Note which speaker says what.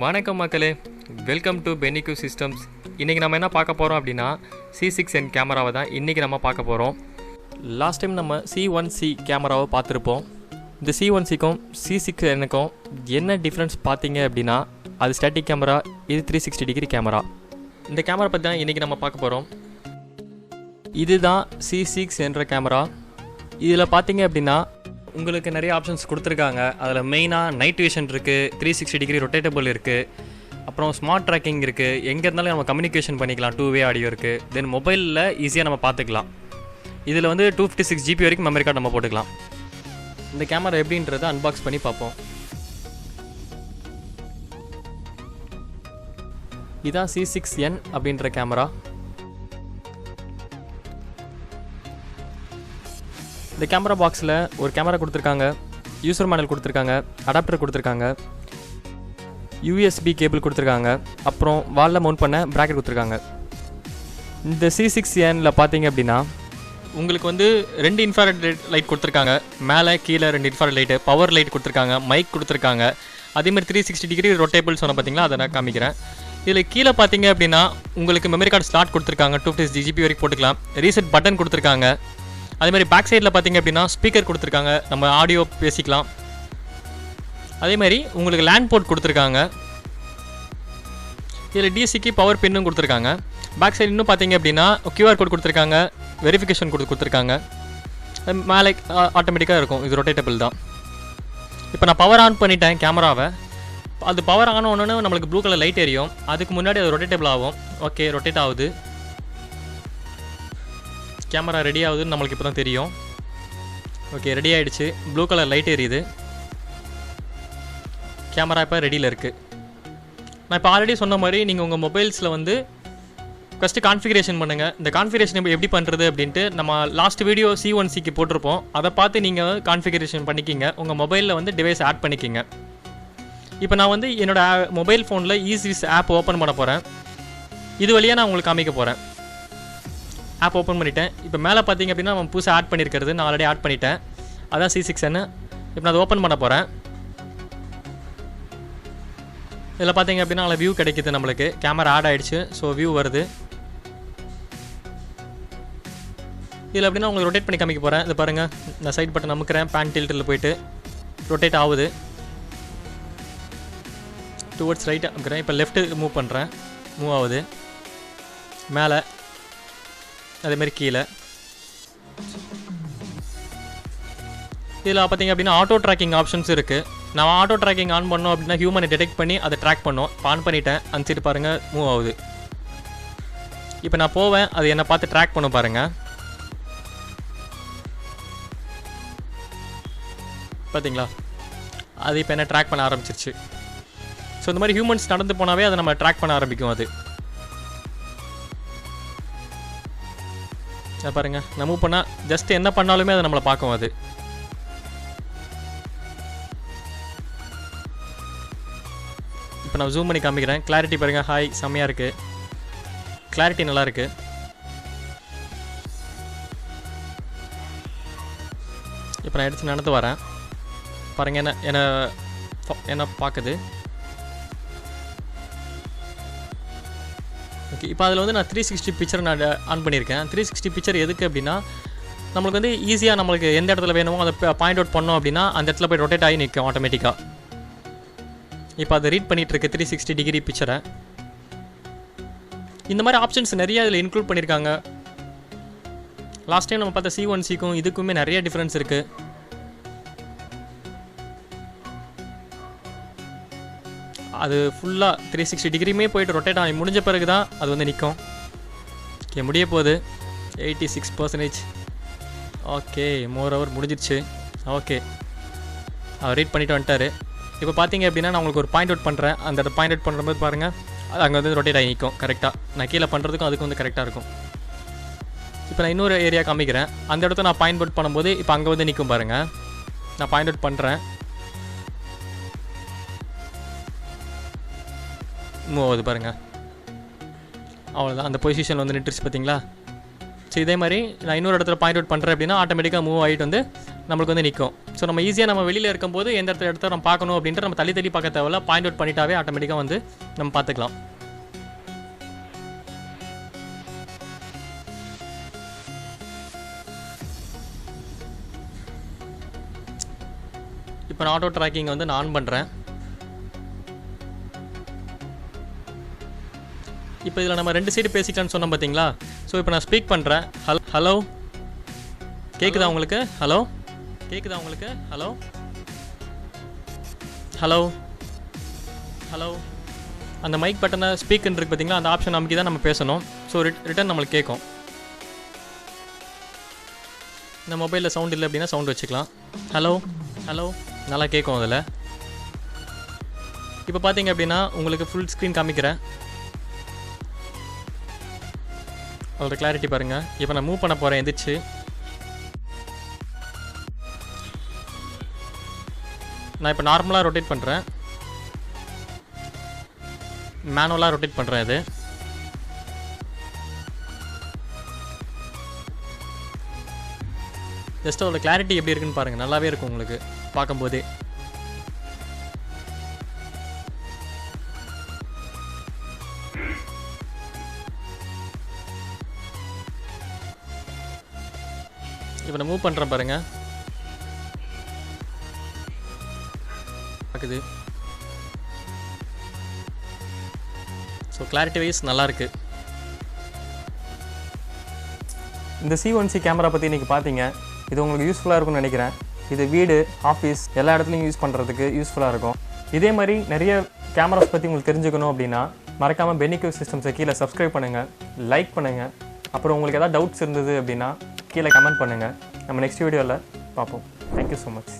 Speaker 1: வணக்கம் மக்களே, welcome to பெனிக்யூ systems. இன்றைக்கி நம்ம என்ன பார்க்க போகிறோம் அப்படின்னா C6N கேமராவை தான் இன்றைக்கி நம்ம பார்க்க போகிறோம். லாஸ்ட் டைம் நம்ம C1C கேமராவை பார்த்துருப்போம். இந்த C1Cக்கும் C6Nக்கும் என்ன டிஃப்ரென்ஸ் பார்த்தீங்க அப்படின்னா, அது ஸ்டாட்டிக் கேமரா, இது 360 டிகிரி கேமரா. இந்த கேமரா பற்றி தான் இன்றைக்கி நம்ம பார்க்க போகிறோம். இதுதான் C6 என்ற கேமரா. இதில் பார்த்தீங்க அப்படின்னா உங்களுக்கு நிறைய ஆப்ஷன்ஸ் கொடுத்துருக்காங்க. அதில் மெயினாக நைட் விஷன் இருக்குது, 360 டிகிரி ரொட்டேட்டபிள் இருக்குது, அப்புறம் ஸ்மார்ட் ட்ராக்கிங் இருக்குது. எங்கே இருந்தாலும் நம்ம கம்யூனிகேஷன் பண்ணிக்கலாம், 2-வே ஆடியோ இருக்குது. தென் மொபைலில் ஈஸியாக நம்ம பார்த்துக்கலாம். இதில் வந்து 256 GB வரைக்கும் மெமரி கார்டு நம்ம போட்டுக்கலாம். இந்த கேமரா எப்படின்றத அன்பாக்ஸ் பண்ணி பார்ப்போம். இதான் C6N அப்படின்ற கேமரா. இந்த கேமரா பாக்ஸில் ஒரு கேமரா கொடுத்துருக்காங்க, யூசர் மேனுவல் கொடுத்துருக்காங்க, அடாப்டர் கொடுத்துருக்காங்க, USB கேபிள் கொடுத்துருக்காங்க, அப்புறம் வாலில் மவுண்ட் பண்ண ப்ராக்கெட் கொடுத்துருக்காங்க. இந்த C6Nல பார்த்தீங்க அப்படின்னா உங்களுக்கு வந்து 2 இன்ஃப்ராரெட் லைட் கொடுத்துருக்காங்க. மேலே கீழே 2 இன்ஃப்ராரெட் லைட்டு, பவர் லைட் கொடுத்துருக்காங்க, மைக் கொடுத்துருக்காங்க. அதேமாதிரி 360 டிகிரி ரொட்டேபிள் சொன்ன பார்த்தீங்களா, அதை நான் காமிக்கிறேன். இதில் கீழே பார்த்தீங்க அப்படின்னா உங்களுக்கு மெமரி கார்டு ஸ்லாட் கொடுத்துருக்காங்க, 256 GB வரைக்கும் போட்டுக்கலாம். ரீசெட் பட்டன் கொடுத்துருக்காங்க. அதேமாதிரி பேக் சைடில் பார்த்தீங்க அப்படின்னா ஸ்பீக்கர் கொடுத்துருக்காங்க, நம்ம ஆடியோ பேசிக்கலாம். அதேமாதிரி உங்களுக்கு லேண்ட் போர்ட் கொடுத்துருக்காங்க. இதில் டிசிக்கு பவர் பின்னும் கொடுத்துருக்காங்க. பேக் சைடு இன்னும் பார்த்தீங்க அப்படின்னா QR கோட் கொடுத்துருக்காங்க, வெரிஃபிகேஷன் கொடுத்துருக்காங்க. மேலே ஆட்டோமேட்டிக்காக இருக்கும், இது ரொட்டேட்டபிள் தான். இப்போ நான் பவர் ஆன் பண்ணிட்டேன் கேமராவை. அது பவர் ஆன் ஆனோன்னு நம்மளுக்கு ப்ளூ கலர் லைட் எரியும். அதுக்கு முன்னாடி அது ரொட்டேட்டபிள் ஆகும். ஓகே, ரொட்டேட் ஆகுது. கேமரா ரெடி ஆகுதுன்னு நம்மளுக்கு இப்போ தான் தெரியும். ஓகே, ரெடி ஆகிடுச்சு. ப்ளூ கலர் லைட் எரியுது. கேமரா இப்போ ரெடியில் இருக்குது. நான் இப்போ ஆல்ரெடி சொன்ன மாதிரி நீங்கள் உங்கள் மொபைல்ஸில் வந்து ஃபஸ்ட்டு கான்ஃபிகரேஷன் பண்ணுங்கள். இந்த கான்ஃபிகரேஷன் எப்படி பண்ணுறது அப்படின்ட்டு நம்ம லாஸ்ட் வீடியோ C1Cக்கு போட்டிருப்போம். அதை பார்த்து நீங்கள் கான்ஃபிகரேஷன் பண்ணிக்கிங்க. உங்கள் மொபைலில் வந்து டிவைஸ் ஆட் பண்ணிக்கிங்க. இப்போ நான் வந்து என்னோடய மொபைல் ஃபோனில் EZVIZ ஆப் ஓப்பன் பண்ண போகிறேன். இது வழியாக நான் உங்களுக்கு காமிக்க போகிறேன். ஆப் ஓப்பன் பண்ணிட்டேன். இப்போ மேலே பார்த்தீங்க அப்படின்னா நம்ம புதுசாக ஆட் பண்ணியிருக்கிறது நான் ஆல்ரெடி ஆட் பண்ணிட்டேன். அதான் C6N. இப்போ நான் அதை ஓப்பன் பண்ண போகிறேன். இதில் பார்த்தீங்க அப்படின்னா அதில் வியூ கிடைக்கிது. நம்மளுக்கு கேமரா ஆட் ஆகிடுச்சு. ஸோ வியூ வருது. இதில் அப்படின்னா உங்களுக்கு ரொட்டேட் பண்ணி காமிக்க போகிறேன். இதை பாருங்கள், நான் சைட் பட்டன் அமுக்கிறேன். பேன் டில்ட்டில் போய்ட்டு ரொட்டேட் ஆகுது. டுவர்ட்ஸ் ரைட் அமுக்கிறேன். இப்போ லெஃப்ட்டு மூவ் பண்ணுறேன், மூவ் ஆகுது. மேலே அதேமாதிரி கீழே. இதில் பார்த்தீங்க அப்படின்னா ஆட்டோ ட்ராக்கிங் ஆப்ஷன்ஸ் இருக்குது. நான் ஆட்டோ ட்ராக்கிங் ஆன் பண்ணோம் அப்படின்னா ஹியூமனை டிடெக்ட் பண்ணி அதை ட்ராக் பண்ணோம். இப்போ ஆன் பண்ணிட்டேன். அந்த சைடு பாருங்கள், மூவ் ஆகுது. இப்போ நான் போவேன், அது என்னை பார்த்து ட்ராக் பண்ண பாருங்கள். பார்த்தீங்களா, அது இப்போ என்ன ட்ராக் பண்ண ஆரம்பிச்சிருச்சு. ஸோ இந்த மாதிரி ஹியூமன்ஸ் நடந்து போனாவே அதை நம்ம ட்ராக் பண்ண ஆரம்பிக்கும். அது பாருங்கள், நான் மூவ் பண்ணால் ஜஸ்ட் என்ன பண்ணாலுமே அதை நம்மளை பார்க்கும். அது இப்போ நான் ஜூம் பண்ணி காமிக்கிறேன். கிளாரிட்டி பாருங்கள், ஹாய், செம்மையாக இருக்குது. கிளாரிட்டி நல்லா இருக்குது. இப்போ நான் எடுத்து நடந்து வரேன். பாருங்கள், என்ன பார்க்குது. ஓகே, இப்போ அதில் வந்து நான் 360 பிக்சர் நான் ஆன் பண்ணியிருக்கேன். 360 பிக்சர் எதுக்கு அப்படின்னா நம்மளுக்கு வந்து ஈஸியாக நம்மளுக்கு எந்த இடத்துல வேணுமோ அதை பாயிண்ட் அவுட் பண்ணோம் அப்படின்னா அந்த இடத்துல போய் ரொட்டேட் ஆகி நிற்கும் ஆட்டோமேட்டிக்காக. இப்போ அதை ரீட் பண்ணிகிட்ருக்கு 360 டிகிரி பிக்சரை. இந்த மாதிரி ஆப்ஷன்ஸ் நிறைய இதில் இன்க்ளூட் பண்ணியிருக்காங்க. லாஸ்ட் டைம் நம்ம பார்த்த C1Cக்கும் இதுக்குமே நிறைய டிஃப்ரென்ஸ் இருக்குது. அது ஃபுல்லாக 360 டிகிரியுமே போய்ட்டு ரொட்டேட் ஆகி முடிஞ்ச பிறகு தான் அது வந்து நிற்கும். ஓகே, முடிய போகுது. 86%. ஓகே, மோர் ஓவர் முடிஞ்சிடுச்சு. ஓகே, அவர் ரீட் பண்ணிவிட்டு வந்துட்டார். இப்போ பார்த்தீங்க அப்படின்னா நான் உங்களுக்கு ஒரு பாயிண்ட் அவுட் பண்ணுறேன். அந்த பாயிண்ட் அவுட் பண்ணும்போது பாருங்கள், அது அங்கே வந்து ரொட்டேட் ஆகி நிற்கும் கரெக்டாக. நான் கீழே பண்ணுறதுக்கும் அதுக்கு வந்து கரெக்டாக இருக்கும். இப்போ நான் இன்னொரு ஏரியா காமிக்கிறேன். அந்த இடத்த நான் பாயிண்ட் அவுட் பண்ணும்போது இப்போ அங்கே வந்து நிற்கும் பாருங்கள். நான் பாயிண்ட் அவுட் பண்ணுறேன், மூவ் ஆகுது பாருங்கள். அவ்வளோதான், அந்த பொசிஷனில் வந்து நின்றுச்சு பார்த்தீங்களா. ஸோ இதே மாதிரி நான் இன்னொரு இடத்துல பாயிண்ட் அவுட் பண்ணுறேன் அப்படின்னா ஆட்டோமேட்டிக்காக மூவ் ஆகிட்டு வந்து நம்மளுக்கு வந்து நிற்கும். ஸோ நம்ம ஈஸியாக நம்ம வெளியில் இருக்கும்போது எந்த இடத்த நம்ம பார்க்கணும் அப்படின்ட்டு நம்ம தள்ளி தள்ளி பார்க்க தேவையில்ல, பாயிண்ட் அவுட் பண்ணிட்டாவே ஆட்டோமேட்டிக்காக வந்து நம்ம பார்த்துக்கலாம். இப்போ நான் ஆட்டோ ட்ராக்கிங் வந்து நான் ஆன் பண்ணுறேன். இப்போ இதில் நம்ம 2 சைடு பேசிக்கலாம்னு சொன்னோம் பார்த்தீங்களா. ஸோ இப்போ நான் ஸ்பீக் பண்ணுறேன். ஹலோ கேட்குதா உங்களுக்கு? ஹலோ கேட்குதா உங்களுக்கு? ஹலோ ஹலோ ஹலோ அந்த மைக் பட்டனை ஸ்பீக்குன்னு இருக்குது பார்த்தீங்களா, அந்த ஆப்ஷன் நமக்கு தான் நம்ம பேசணும். ஸோ ரிட்டன் நம்மளுக்கு கேட்கும். இந்த மொபைலில் சவுண்ட் இல்லை அப்படின்னா சவுண்ட் வச்சுக்கலாம். ஹலோ ஹலோ நல்லா கேட்கும் அதில். இப்போ பார்த்தீங்க அப்படின்னா உங்களுக்கு ஃபுல் ஸ்க்ரீன் காமிக்கிறேன். அதோட கிளாரிட்டி பாருங்கள். இப்போ நான் மூவ் பண்ண போகிறேன் எந்திரிச்சு. நான் இப்போ நார்மலாக ரொட்டேட் பண்ணுறேன், மேனுவலாக ரொட்டேட் பண்ணுறேன். இது ஜஸ்ட் அதோட கிளாரிட்டி எப்படி இருக்குன்னு பாருங்கள், நல்லாவே இருக்கும் உங்களுக்கு பார்க்கும்போதே. இப்போ நான் மூவ் பண்ணுறேன் பாருங்கள், பார்க்குது. ஸோ கிளாரிட்டி வைஸ் நல்லாயிருக்கு. இந்த C1C கேமரா பற்றி இன்றைக்கி பார்த்தீங்க. இது உங்களுக்கு யூஸ்ஃபுல்லாக இருக்கும்னு நினைக்கிறேன். இது வீடு, ஆஃபீஸ் எல்லா இடத்துலையும் யூஸ் பண்ணுறதுக்கு யூஸ்ஃபுல்லாக இருக்கும். இதே மாதிரி நிறைய கேமராஸ் பற்றி உங்களுக்கு தெரிஞ்சுக்கணும் அப்படின்னா மறக்காமல் பெனிக்யூ சிஸ்டம்ஸை கீழே சப்ஸ்கிரைப் பண்ணுங்கள், லைக் பண்ணுங்கள். அப்புறம் உங்களுக்கு எதாவது டவுட்ஸ் இருந்தது அப்படின்னா கீழே கமெண்ட் பண்ணுங்கள். நம்ம நெக்ஸ்ட் வீடியோவில் பார்ப்போம். Thank you so much.